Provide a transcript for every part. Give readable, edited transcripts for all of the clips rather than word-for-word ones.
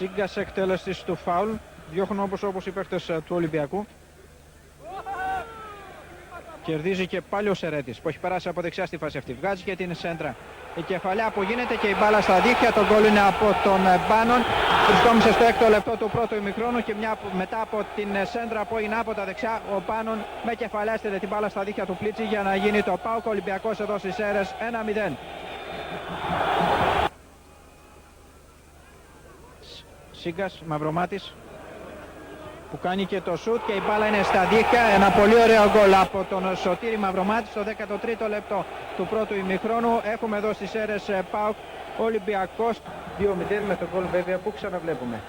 Σίγκας εκτέλεσης του φάουλ. Διώχνουν όπως οι παίκτες του Ολυμπιακού. Κερδίζει και πάλι ο Σερέτης που έχει περάσει από δεξιά στη φάση αυτή. Βγάζει και την σέντρα. Η κεφαλιά που γίνεται και η μπάλα στα δίχτυα. Το γκολ είναι από τον Μπάνον. Βρισκόμαστε στο έκτο λεπτό του πρώτου ημιχρόνου και μετά από την σέντρα από είναι από τα δεξιά, ο Μπάνον με κεφαλιά στέλνει την μπάλα στα δίχτυα του Πλίτσι για να γίνει το ΠΑΟΚ Ολυμπιακός εδώ στις Σέρρες 1-0. Σίγκας, Μαυρομάτης που κάνει και το σουτ και η μπάλα είναι στα δίχτυα. Ένα πολύ ωραίο γκολ από τον Σωτήρη Μαυρομάτη στο 13ο λεπτό του πρώτου ημιχρόνου. Έχουμε εδώ στις Σέρρες ΠΑΟΚ Ολυμπιακός 2-0 με το γκολ βέβαια που ξαναβλέπουμε.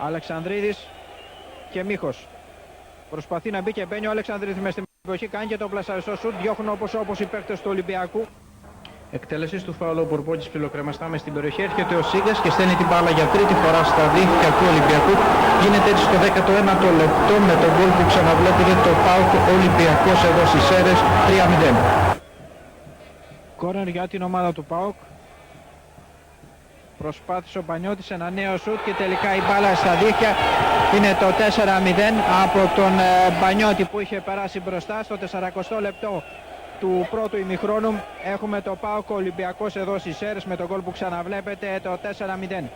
Αλεξανδρίδης και Μίχος. Προσπαθεί να μπει και μπαίνει ο Αλεξανδρίδης μες στην περιοχή. Κάνει και το πλασαριστό σουτ. Διώχνουν όπως οι παίκτες του Ολυμπιακού. Εκτέλεσης του φάουλου, ο Μπουρμπότης ψιλοκρεμαστά μες στην περιοχή. Έρχεται ο Σίγκας και στέλνει την μπάλα για τρίτη φορά στα δίχτυα του Ολυμπιακού. Γίνεται έτσι στο 19ο λεπτό με τον γκολ που ξαναβλέπετε το ΠΑΟΚ Ολυμπιακός εδώ στις Σέρρες 3-0. Κόρνερ για την ομάδα του ΠΑΟΚ. Προσπάθησε ο Πανιώτης ένα νέο σουτ και τελικά η μπάλα στα δίχτυα. Είναι το 4-0 από τον Πανιώτη που είχε περάσει μπροστά στο 40ο λεπτό του πρώτου ημιχρόνου. Έχουμε το ΠΑΟΚ Ολυμπιακός εδώ στις Σέρρες με τον γκολ που ξαναβλέπετε το 4-0.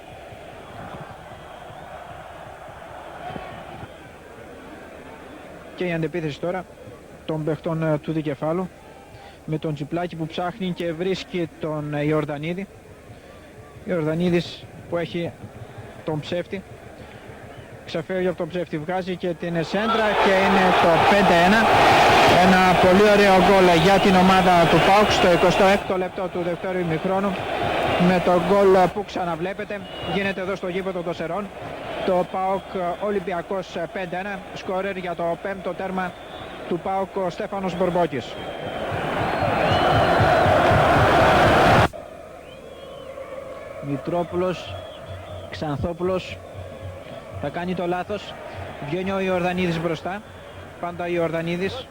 Και η αντεπίθεση τώρα των παιχτών του δικεφάλου με τον Τσιπλάκη που ψάχνει και βρίσκει τον Ιορδανίδη. Ιορδανίδης που έχει τον ψεύτη. Ξεφεύγει από τον ψεύτη, βγάζει και την σέντρα και είναι το 5-1. Ένα πολύ ωραίο γκολ για την ομάδα του ΠΑΟΚ στο 26ο λεπτό του δεύτερου ημιχρόνου με το γκολ που ξαναβλέπετε. Γίνεται εδώ στο γήπεδο των Σερών. Το ΠΑΟΚ Ολυμπιακός 5-1. Σκόρερ για το 5ο τέρμα του ΠΑΟΚ ο Στέφανος Μπορμπόκης. Μητρόπουλος, Ξανθόπουλος θα κάνει το λάθος. Βγαίνει ο Ιορδανίδης μπροστά. Πάντα ο Ιορδανίδης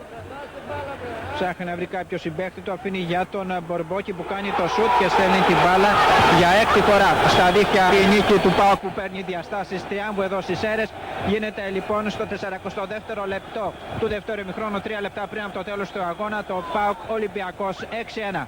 ψάχνει να βρει κάποιο συμπαίχτη του. Αφήνει για τον Μπορμπόκη που κάνει το σουτ και στέλνει την μπάλα για έκτη φορά στα δίχτυα. Η νίκη του ΠΑΟΚ που παίρνει διαστάσεις τριάμβου εδώ στις Σέρρες. Γίνεται λοιπόν στο 42ο λεπτό του δεύτερου ημιχρόνου, 3 λεπτά πριν από το τέλος του αγώνα, το ΠΑΟΚ Ολυμπιακός 6-1.